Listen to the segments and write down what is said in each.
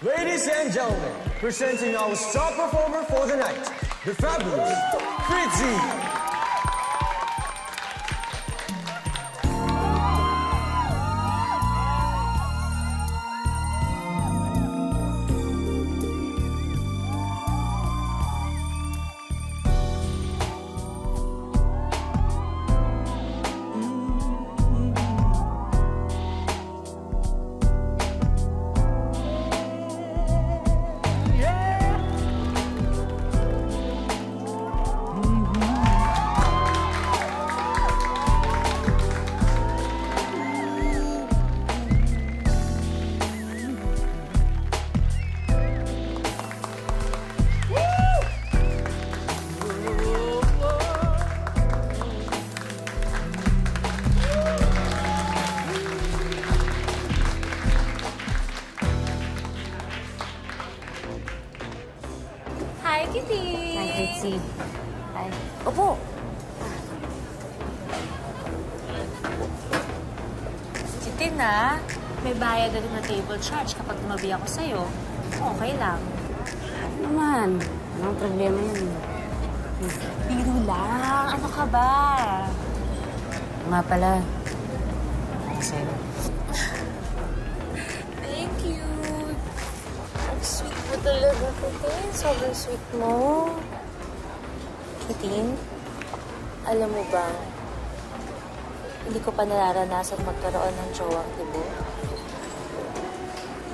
Ladies and gentlemen, presenting our star performer for the night, the fabulous Fritzy. Hi, Kitty! Hi, Fritzy. Hi. Opo! Kitty na, may bayad na rin na table charge kapag tumabi ako sa'yo. Okay lang. Ano naman? Anong problema yun? Biro lang. Ano ka ba? Nga pala. Sa'yo. Thank you. Ang sweet mo talaga, Kitty. Sobrang sweet mo. Kitty, alam mo ba, hindi ko pa nararanasan magkaroon ng jowang tibo.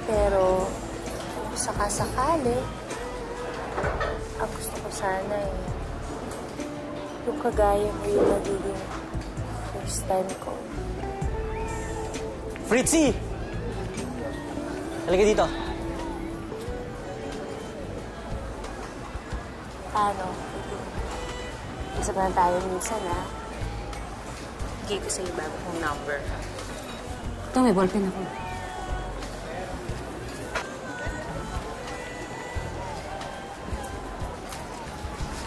Pero, kung sakasakali, ang gusto ko sana yung kagaya mo yung magiging first time ko. Fritzy! Halika dito. Paano? Isa pa na tayo minsan, ha? Bigay ko sa'yo bago kong number. Ito, may ballpen ako.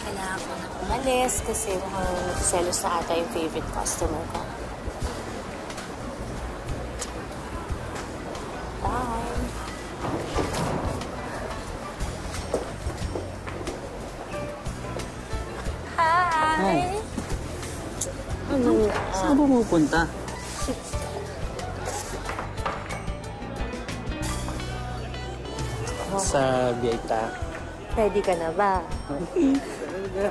Kailangan ko na umalis kasi mukhang nagselos na ata yung favorite customer ko. Bye! Hi! Saan ba pupunta? Sa Biayta. Ready ka na ba? Talaga.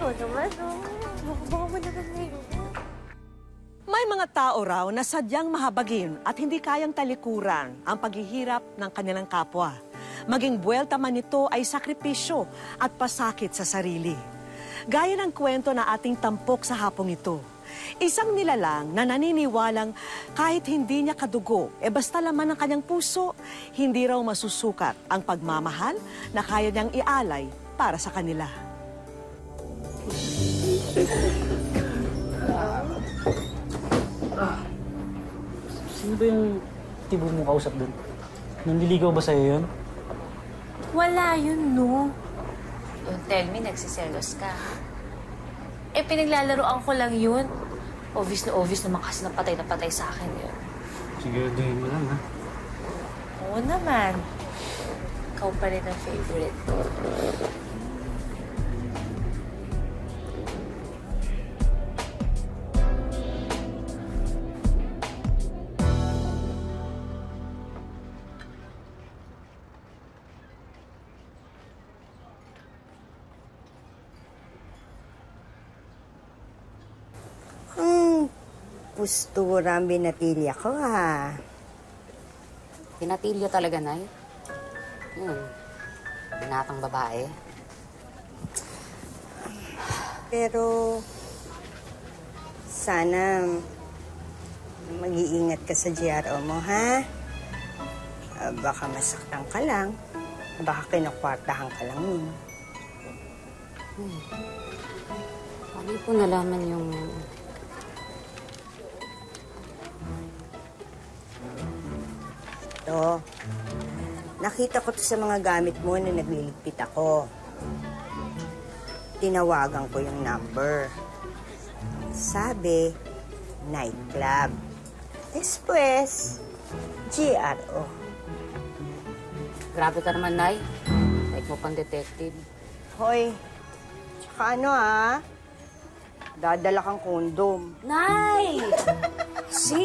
Oo naman, Baka mo naman ngayon. May mga tao raw na sadyang mahabagin at hindi kayang talikuran ang paghihirap ng kanilang kapwa. Maging buwelta man ito ay sakripisyo at pasakit sa sarili. Gaya ng kwento na ating tampok sa hapong ito. Isang nilalang na naniniwalang kahit hindi niya kadugo, basta laman ng kanyang puso, hindi raw masusukat ang pagmamahal na kaya niyang ialay para sa kanila. Sino ba yung tibo mo kausap doon? Nandiligaw ba sa'yo yun? Wala yun, no? Don't tell me, nagsiselos ka. Pinaglalaroan ko lang yun. Obvious naman kasi na patay sa akin yun. Siguraduhin mo lang, ha? Oo naman. Ikaw pa rin ang favorite ko. Postura ang binatilya ko, ha? Pinatilya talaga, Nay. Binatang babae. Pero, sana mag-iingat ka sa GRO mo, ha? Baka masaktan ka lang. Baka kinukwartahan ka lang yun. Paano po nalaman yung... Ito, nakita ko to sa mga gamit mo na nagliligpit ako. Tinawagan ko yung number. Sabi, nightclub. Después, GRO. Grabe ka naman, Nay. Like mo pang detective. Hoy, tsaka ano dadala kang kondom. Nay! Si!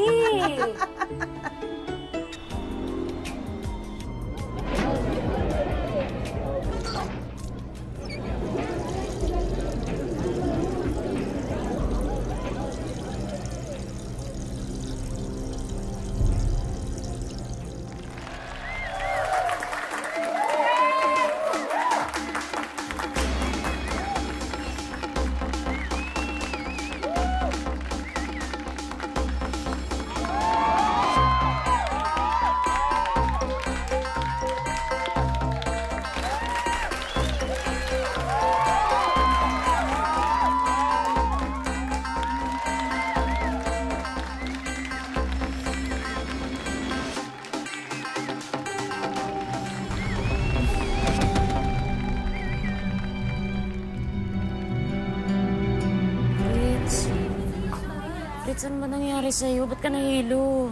Fritz, ano ba nangyari sa'yo? Ba't ka nahilo?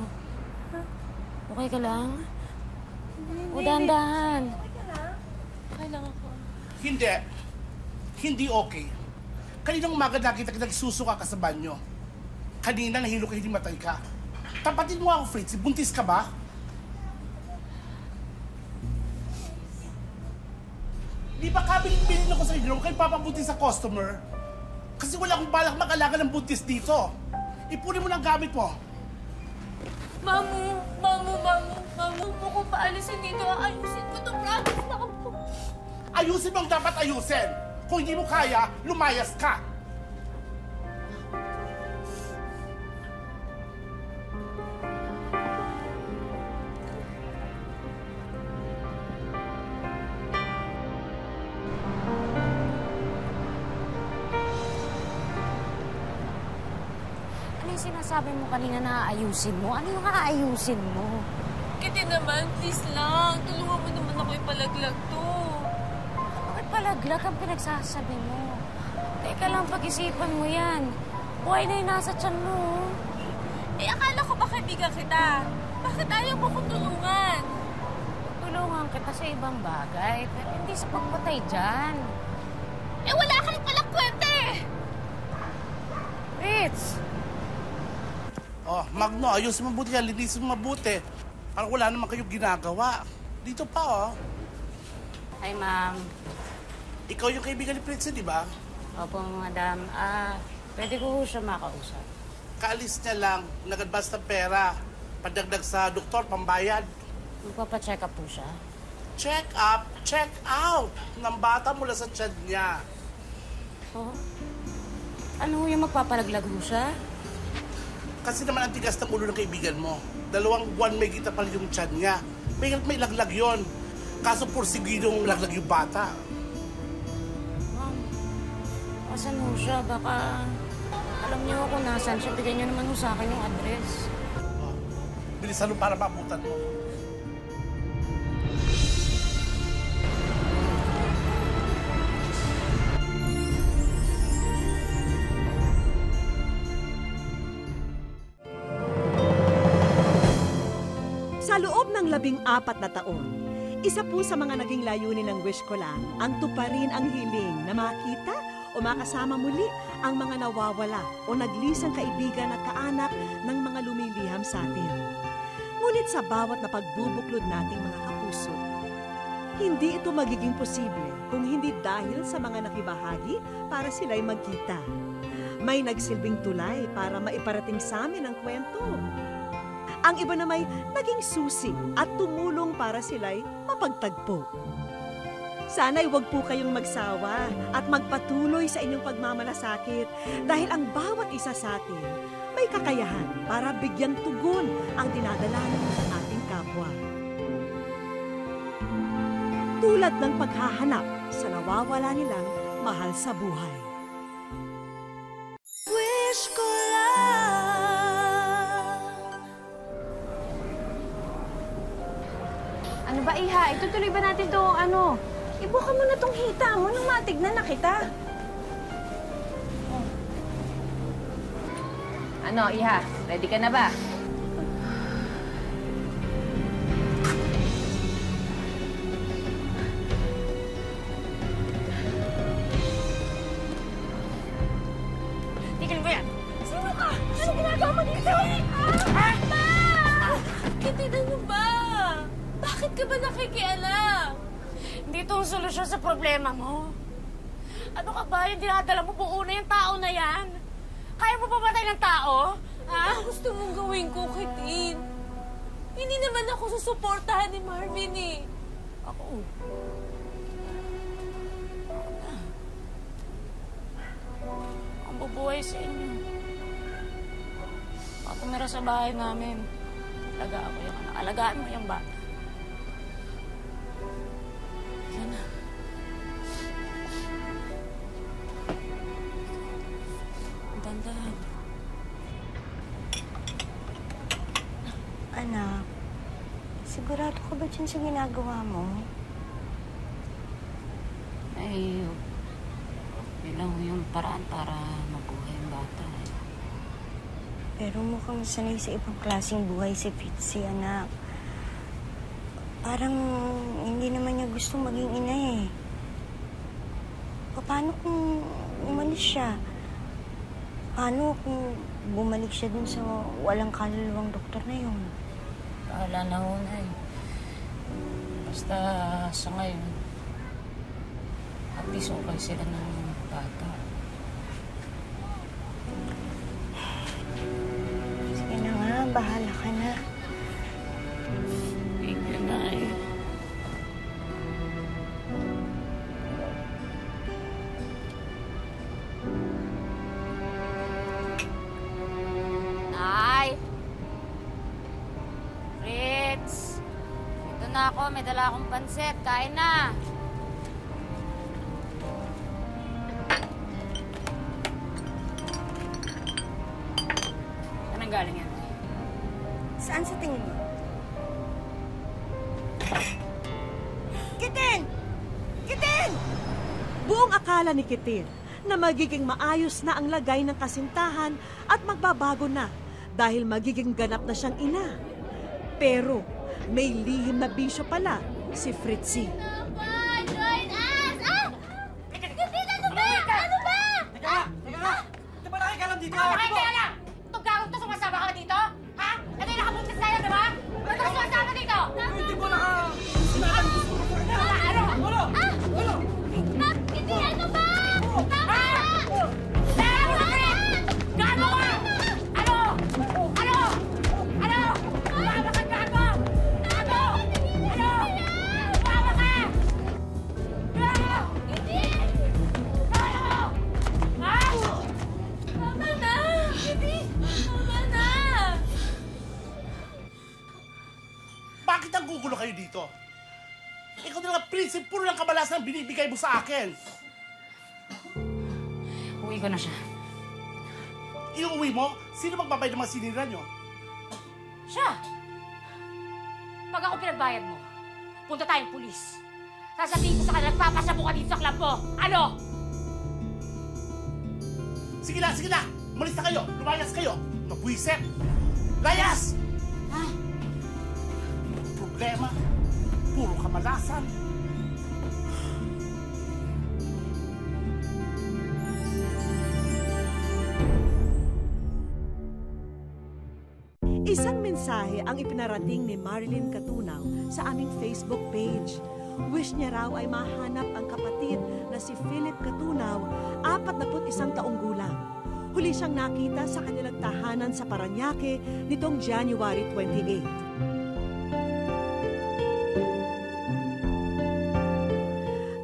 Okay ka lang? O dahan-dahan. Okay lang ako. Hindi. Hindi okay. Kaninang umaga nakita kita nagsusuka ka sa banyo. Kanina nahilo ka, hindi matay ka. Tapatin mo ako, Fritz. Buntis ka ba? Di ba kabilin-bilin ako sa inyo kayo papabuntis sa customer? Kasi wala akong balak mag-alaga ng buntis dito. Ipunin mo ng gamit mo. Mamu, huwag mo ko paalisin dito. Ayusin ko to, promise na ako. Ayusin mo ang dapat ayusin. Kung hindi mo kaya, lumayas ka. Ano yung sinasabi mo kanina na aayusin mo? Ano yung aayusin mo? Kiti naman, please lang. Tulungan mo naman ako ipalaglag to. Bakit palaglag ang pinagsasabi mo? Teka lang, pag-isipan mo yan. Buhay na yung nasa tiyan mo. Eh, akala ko ba kaibigan kita? Bakit ayaw mo kong tulungan? Tulungan kita sa ibang bagay, pero hindi sa pagpatay dyan. Eh, wala ka rin palang kwente! Fritz! Oh, Magno, ayusin mo mabuti yan. Linisin mo mabuti. Parang wala naman kayong ginagawa. Dito pa, oh. Hi, ma'am. Ikaw yung kaibigan ni Fritz, di ba? Opo, madam. Pwede ko siya makausap. Kaalis niya lang, nag-advance ng pera. Padagdag sa doktor, pambayad. Magpapacheck up po siya. Check up, check out ng bata mula sa tiyan niya. Oh? Ano yung magpapalaglag ho siya? Kasi naman ang tigas ng ulo ng kaibigan mo. 2 buwan may kita pala yung tiyan niya. May laglag yon. Kaso porsigidong laglag yung bata. Ma'am, asan ho siya? Baka alam niyo kung nasan siya. Bigyan niyo naman ho sa akin yung address. Oh, bilisan mo para maabutan mo. Sa loob ng 14 na taon, isa po sa mga naging layunin ng Wish Ko Lang ang tuparin ang hiling na makita o makasama muli ang mga nawawala o naglisang kaibigan at kaanak ng mga lumiliham sa atin. Ngunit sa bawat na pagbubuklod nating mga kapuso, hindi ito magiging posible kung hindi dahil sa mga nakibahagi para sila'y magkita. May nagsilbing tulay para maiparating sa amin ang kwento. Ang iba na may naging susi at tumulong para sila'y mapagtagpo. Sana'y huwag po kayong magsawa at magpatuloy sa inyong pagmamalasakit dahil ang bawat isa sa atin may kakayahan para bigyang tugon ang dinadalanan ng ating kapwa. Tulad ng paghahanap sa nawawala nilang mahal sa buhay. Wish ko lang. Ano ba, Iha? Itutuloy ba natin to, Ibuka mo na tong hita mo nung matignan na kita. Ano, Iha? Ready ka na ba? Tigil mo yan! Sino ka? Ano ginagawa mo dito? Ma! Kitid, ano ba? Bakit ka ba nakikialam? Hindi ito ang solusyon sa problema mo. Ano ka ba? Yung dinadala mo buo na yung tao na yan? Kaya mo pamatay ng tao? Ha? Ano gusto mong gawin ko, Kitid? Hindi naman ako susuportahan ni Marvin eh. Ako. Ang bubuhay sa inyo. Baka tumira sa bahay namin. Alagaan mo yung anak. Alagaan mo yung bata. Yan na. Dandahan. Anak, sigurado ka ba dyan sa ginagawa mo? Ay, yun lang yung paraan para mabuhay ang bata. Pero mukhang sanay sa ibang klaseng buhay si Fitzy, anak. Parang hindi naman niya gusto maging ina eh. Paano kung umalis siya? Paano kung bumalik siya dun sa walang kaluluwang doktor na yun? Bahala na ho na eh. Basta sa ngayon, at least okay sila ng bata. Sige na nga, bahala ka na. Thank you, Nay. Nay! Fritz! Ito na ako, may dala akong pansit. Kain na! Saan ang galing yan? Saan sa tingin mo? Kitin! Kitin! Buong akala ni Kitin na magiging maayos na ang lagay ng kasintahan at magbabago na dahil magiging ganap na siyang ina. Pero may lihim na bisyo pala si Fritzy. Join us! Ah! Kitid, ano ba? Ano ba? Teka nga! Hindi ba nakikialam dito? Nakikialam! Itong gagawin to, sumasama ka ba dito? Ha? Ito yung nakabuntis sa'yo, di ba? Ba't ka sumasama dito? Hindi mo naka... Kitid, ano ba? Gago ka! Ano? Ano? Ano? Mama ka, gago! Ano? Ano? Mama ka! Gago! Gago! Ha? Tama na! Kitid, tama na! Bakit ang gugulo kayo dito? Ikaw na lang, Prince, puro lang kabalasan ang binibigay mo sa akin. Uwi ko na siya. Iuwi mo, sino magbabayad ng mga sinira nyo? Siya! Pag ako pinagbayad mo, punta tayong pulis. Sasabihin ko sa kanila, nagpapasabo ka dito sa club mo. Ano? Sige na! Umalis na kayo! Lumayas kayo! Mabwiset! Layas! Ha? Problema, puro kamalasan. Isang mensahe ang ipinarating ni Marilyn Catunaw sa aming Facebook page. Wish niya raw ay mahanap ang kapatid na si Philip Catunaw, 41 taong gulang. Huli siyang nakita sa kanilang tahanan sa Parañaque nitong January 28.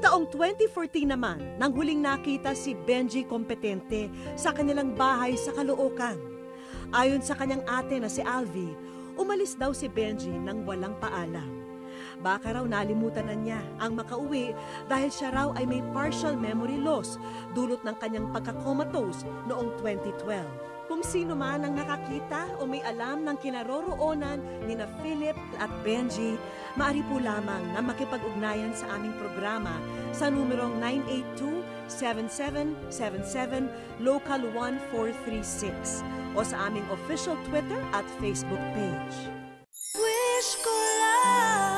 Taong 2014 naman, nang huling nakita si Benji Competente sa kanilang bahay sa Caloocan. Ayon sa kanyang ate na si Alvi, umalis daw si Benji nang walang paalam. Baka raw nalimutan na niya ang makauwi dahil siya raw ay may partial memory loss dulot ng kanyang pagka-comatose noong 2012. Kung sino man ang nakakita o may alam ng kinaroroonan ni na Philip at Benji, maaari po lamang na makipag-ugnayan sa aming programa sa numerong 982-7777 Local 1436 o sa aming official Twitter at Facebook page. Wish ko lang.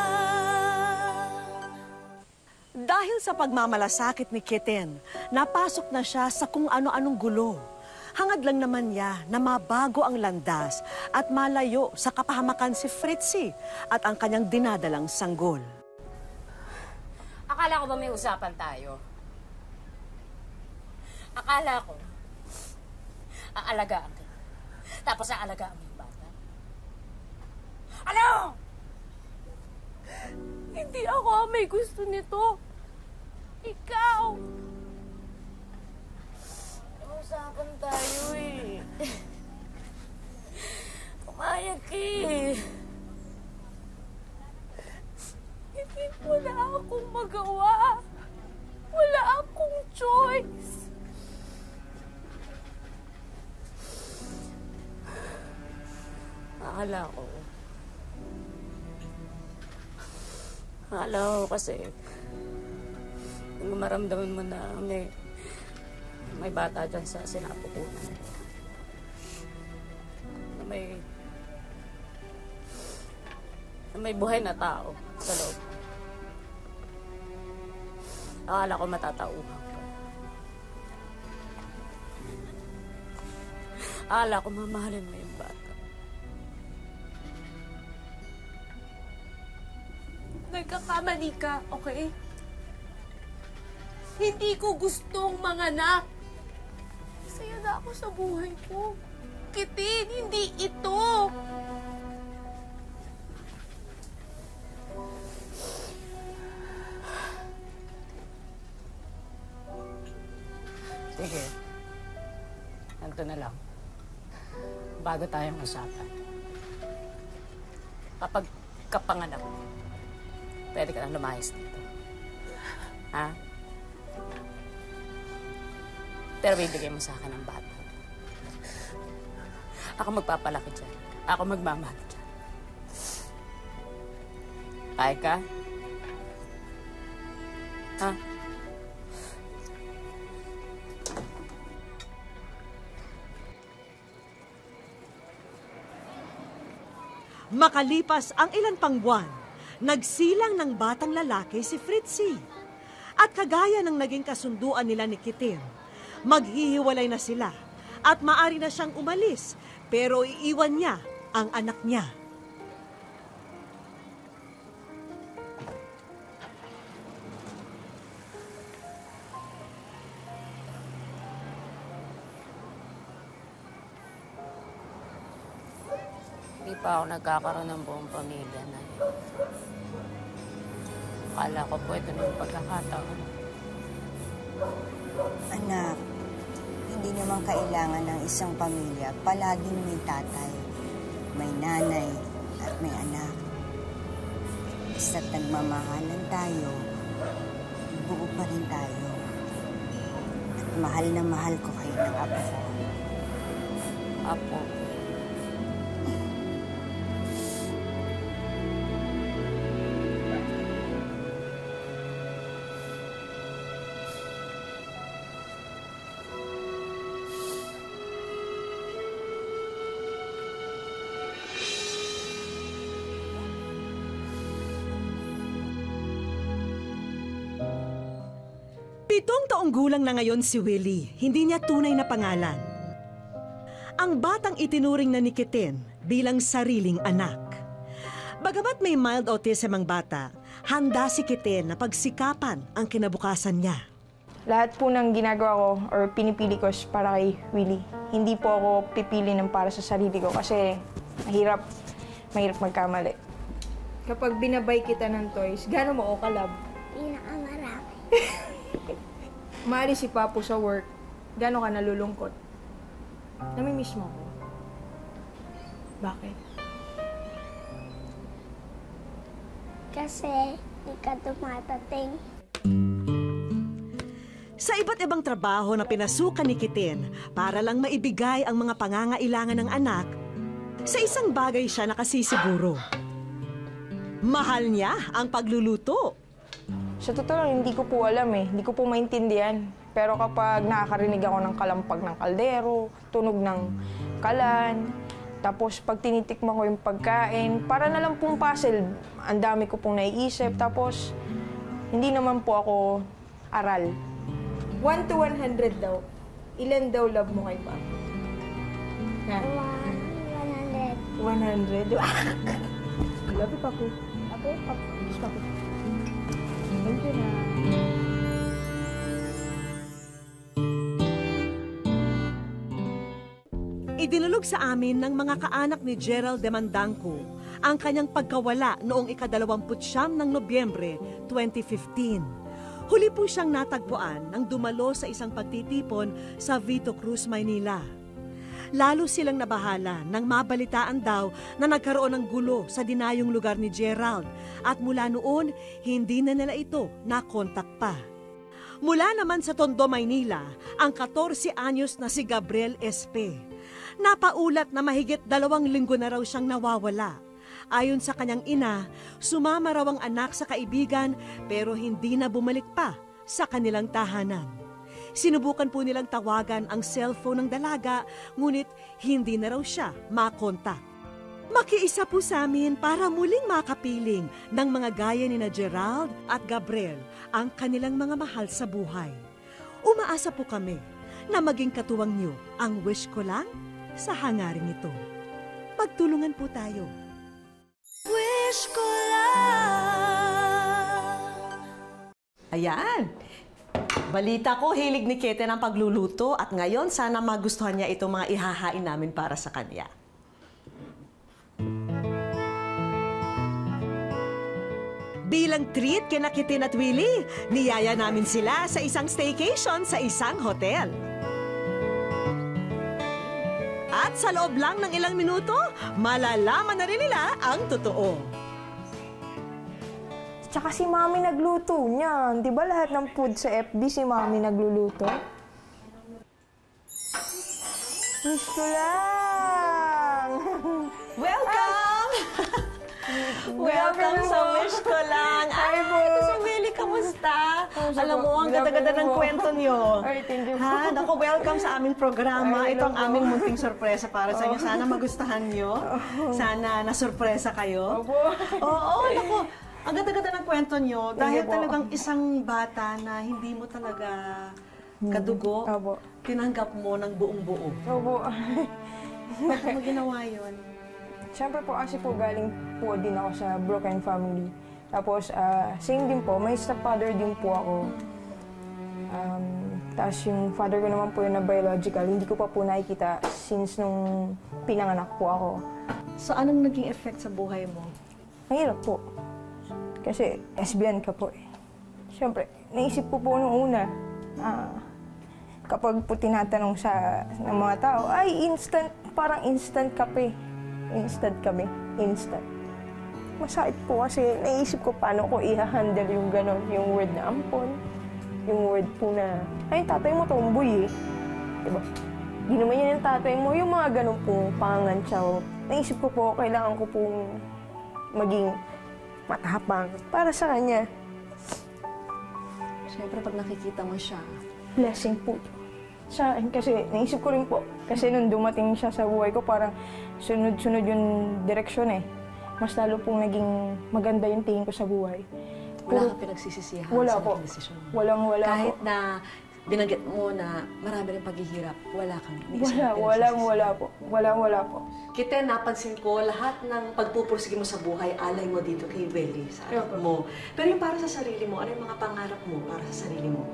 Dahil sa pagmamalasakit ni Kitten, napasok na siya sa kung ano-anong gulo. Hangad lang naman niya na mabago ang landas at malayo sa kapahamakan si Fritzy at ang kanyang dinadalang sanggol. Akala ko ba may usapan tayo? Akala ko, aalagaan ka. Tapos aalagaan mo yung bata. Ano? Hindi ako ang may gusto nito. Ikaw. Usapan tayo eh. Pumayag ka eh. Hindi wala akong magawa. Wala akong choice. Akala ko kasi kung maramdaman mo na may bata dyan sa sinapupunan. Na may buhay na tao sa loob. Akala ko matatauhan ka. Akala ko mamahalin mo yung bata. Nagkakamali ka, okay? Hindi ko gustong manganak. Masaya na ako sa buhay ko. Kitin, hindi ito. Sige. Ganito na lang. Bago tayong usapan. Kapag kapanganak, pwede ka nang lumayas dito. Ha? Pero bibigay mo sa akin ang bata. Ako magpapalaki dyan. Ako magmamahal dyan. Kaya ka? Ha? Makalipas ang ilan pang buwan, nagsilang ng batang lalaki si Fritzy. At kagaya ng naging kasunduan nila ni Kitten, maghihiwalay na sila at maari na siyang umalis, pero iiwan niya ang anak niya. Hindi pa ako nagkakaroon ng buong pamilya na yun. Akala ko pwede na yung pagkakataon. Anak, hindi naman kailangan ng isang pamilya. Palaging may tatay, may nanay, at may anak. Basta't nagmamahalan tayo, buo pa rin tayo. At mahal na mahal ko kayo ng apo ko. Apo. Pitong taong gulang na ngayon si Willie, hindi niya tunay na pangalan. Ang batang itinuring na ni Kitten bilang sariling anak. Bagamat may mild autism ang bata, handa si Kitten na pagsikapan ang kinabukasan niya. Lahat po ng ginagawa ko or pinipili ko is para kay Willie. Hindi po ako pipili ng para sa sarili ko kasi mahirap magkamali. Kapag binabay kita ng toys, gano'n mo ako kalab? Pinakamarami. Maalis si Papo sa work, gano'n ka nalulungkot? Namimiss mo ako. Bakit? Kasi di ka dumatating. Sa iba't ibang trabaho na pinasukan ni Kiten para lang maibigay ang mga pangangailangan ng anak, sa isang bagay siya nakasisiguro. Mahal niya ang pagluluto. Sa totoo lang, hindi ko po alam eh. Hindi ko po maintindihan. Pero kapag nakakarinig ako ng kalampag ng kaldero, tunog ng kalan, tapos pag tinitikman ko yung pagkain, para na lang pong puzzle. Ang dami ko pong naiisip. Tapos, hindi naman po ako aral. 1 to 100 daw. Ilan daw love mo kay Papa? 100. 100? Love you, Papu. Papu, Papu. Kiss, Papu. Thank you na. Idinulog sa amin ng mga kaanak ni Gerald Demandangco ang kanyang pagkawala noong ika-29 ng Nobyembre 2015. Huli po siyang natagpuan nang dumalo sa isang pagtitipon sa Vito Cruz, Maynila. Lalo silang nabahala nang mabalitaan daw na nagkaroon ng gulo sa dinayong lugar ni Gerald at mula noon, hindi na nila ito nakontak pa. Mula naman sa Tondo, Maynila, ang 14 anyos na si Gabriel Espe. Napaulat na mahigit 2 linggo na raw siyang nawawala. Ayon sa kanyang ina, sumama raw ang anak sa kaibigan pero hindi na bumalik pa sa kanilang tahanan. Sinubukan po nilang tawagan ang cellphone ng dalaga, ngunit hindi na raw siya makontak. Makiisa po sa amin para muling makapiling ng mga gaya ni na Gerald at Gabriel ang kanilang mga mahal sa buhay. Umaasa po kami na maging katuwang niyo ang wish ko lang sa hangaring ito. Pagtulungan po tayo. Wish ko lang. Ayan! Balita ko, hilig ni Kete ng pagluluto at ngayon sana magustuhan niya itong mga ihahain namin para sa kanya. Bilang treat kina Kitin at Willie, niyaya namin sila sa isang staycation sa isang hotel. At sa loob lang ng ilang minuto, malalaman na rin nila ang totoo. Tsaka si Mami nagluto niyan. Di ba lahat ng food sa FB si Mami nagluluto? Wish ko lang! Welcome! Welcome sa Wish Ko Lang. Ay, ito si Willie, kamusta? Alam mo, ang ganda-ganda ng kwento niyo. Ay, thank you. Ha, naku, welcome sa aming programa. Ito ang aming munting sorpresa para sa inyo. Sana magustuhan niyo. Sana nasurpresa kayo. Oo, naku. Ang ganda-ganda ng kwento niyo. Dahil talagang isang bata na hindi mo talaga kadugo, tinanggap mo ng buong-buo. Opo. Bakit mo ginawa yun? Siyempre po kasi po galing po din ako sa broken family. Tapos same din po, may stepfather din po ako. Tapos yung father ko naman po yun na biological, hindi ko pa po nakikita since nung pinanganak po ako. So anong naging effect sa buhay mo? Mahirap po. Kasi lesbian ka po eh. Siyempre, naisip ko po nung una, kapag po tinatanong ng mga tao, ay instant, parang instant kape. Instant kami. Instant. Masakit po kasi naisip ko paano ko i-handle yung gano'n, yung word na ampon, yung word po na, ay, tatay mo tomboy eh. Diba? Di naman yan yung tatay mo, yung mga gano'n pong pangangantsaw. Naisip ko po, kailangan ko pong maging matapang para sa kanya. Siyempre, pag nakikita mo siya, Blessing po sa akin kasi naisip ko rin po. Kasi nung dumating siya sa buhay ko, parang sunod-sunod yung direksyon eh. Mas lalo pong naging maganda yung tingin ko sa buhay. wala kang pinagsisisihan Wala sa po. desisyon mo. Wala Kahit po. na binanggit mo na marami rin paghihirap, wala kang Wala po. Wala po. Kita, napansin ko, lahat ng pagpupursige mo sa buhay, alay mo dito kay Willie, sa anak mo. Pero yung para sa sarili mo, ano yung mga pangarap mo para sa sarili mo?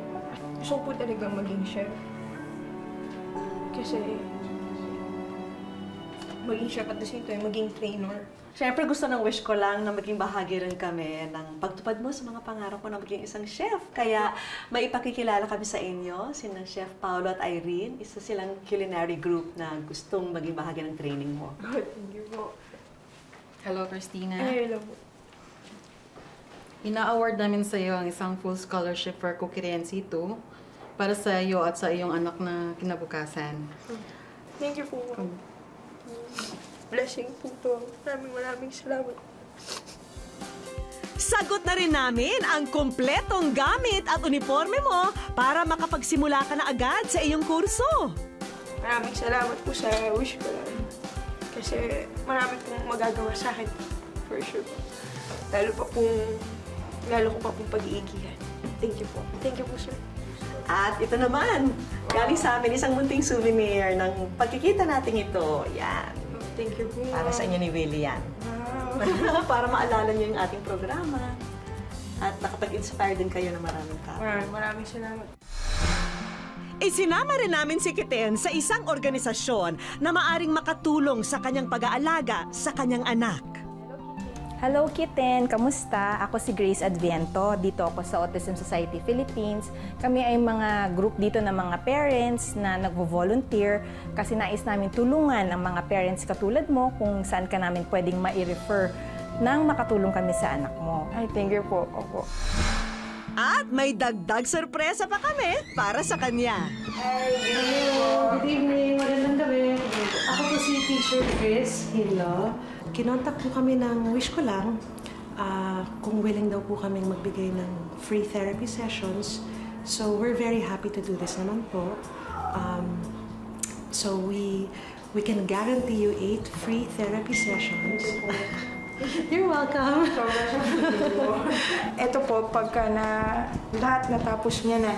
Gusto ko po talaga maging chef. Kasi maging chef at the same time, maging trainer. Siyempre, gusto ng wish ko lang na maging bahagi rin kami ng pagtupad mo sa mga pangarap mo na maging isang chef. Kaya maipakikilala kami sa inyo, sina Chef Paolo at Irene. Isa silang culinary group na gustong maging bahagi ng training mo. Oh, thank you po. Hello, Christina. Hello po. Ina-award namin sa iyo ang isang full scholarship for Cookery NC2 para sa iyo at sa iyong anak na kinabukasan. Thank you po. Blessing po to. Maraming salamat. Sagot na rin namin ang kumpletong gamit at uniforme mo para makapagsimula ka na agad sa iyong kurso. Maraming salamat po sa wish ko lang. Kasi marami pong magagawa sa akin. For sure. Lalo ko pa pong pag-iigihan. Thank you po. Thank you po, sir. At ito naman, galing sa amin isang munting souvenir ng pagkikita natin ito. Yan. Thank you po. Para sa inyo ni Willie yan. Wow. Para maalala niyo yung ating programa. At nakapag-inspire din kayo ng maraming tao. Maraming salamat. Isinama rin namin si Kiten sa isang organisasyon na maaring makatulong sa kanyang pag-aalaga sa kanyang anak. Hello, Kiten! Kamusta? Ako si Grace Adviento. Dito ako sa Autism Society Philippines. Kami ay mga group dito ng mga parents na nagvo-volunteer kasi nais namin tulungan ang mga parents katulad mo kung saan ka namin pwedeng ma-refer nang makatulong kami sa anak mo. Ay, thank you po. Opo. At may dagdag sorpresa pa kami para sa kanya. Good evening, magandang gabi. Ako po si Teacher Chris Hilo. Kinontak po kami ng Wish Ko Lang kung willing daw po kaming magbigay ng free therapy sessions. So we're very happy to do this naman po. So we can guarantee you 8 free therapy sessions. You're welcome. Ito po, pagka na lahat natapos niya na,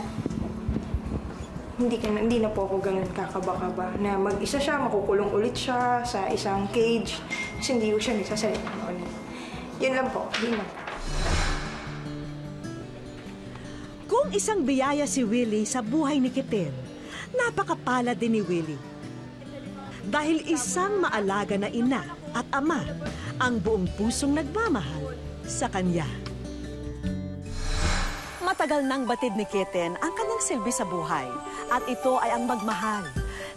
hindi na po ako ganun kakaba-kaba. Na mag-isa siya, makukulong ulit siya sa isang cage. Kasi hindi ko siya nagsasalita ulit. Yun lang po. Yun lang. Kung isang biyaya si Willie sa buhay ni Kiten, napakapala din ni Willie. Dahil isang maalaga na ina at ama ang buong pusong nagmamahal sa kanya. Matagal nang batid ni Kiten ang kanyang silbi sa buhay at ito ay ang magmahal.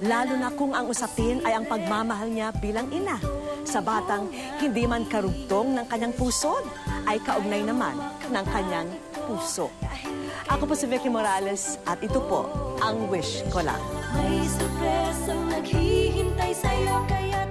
Lalo na kung ang usapin ay ang pagmamahal niya bilang ina. Sa batang hindi man karugtong ng kanyang pusod, ay kaugnay naman ng kanyang puso. Ako po si Vicky Morales at ito po ang Wish Ko Lang. May sorpresang naghihintay sa'yo kaya't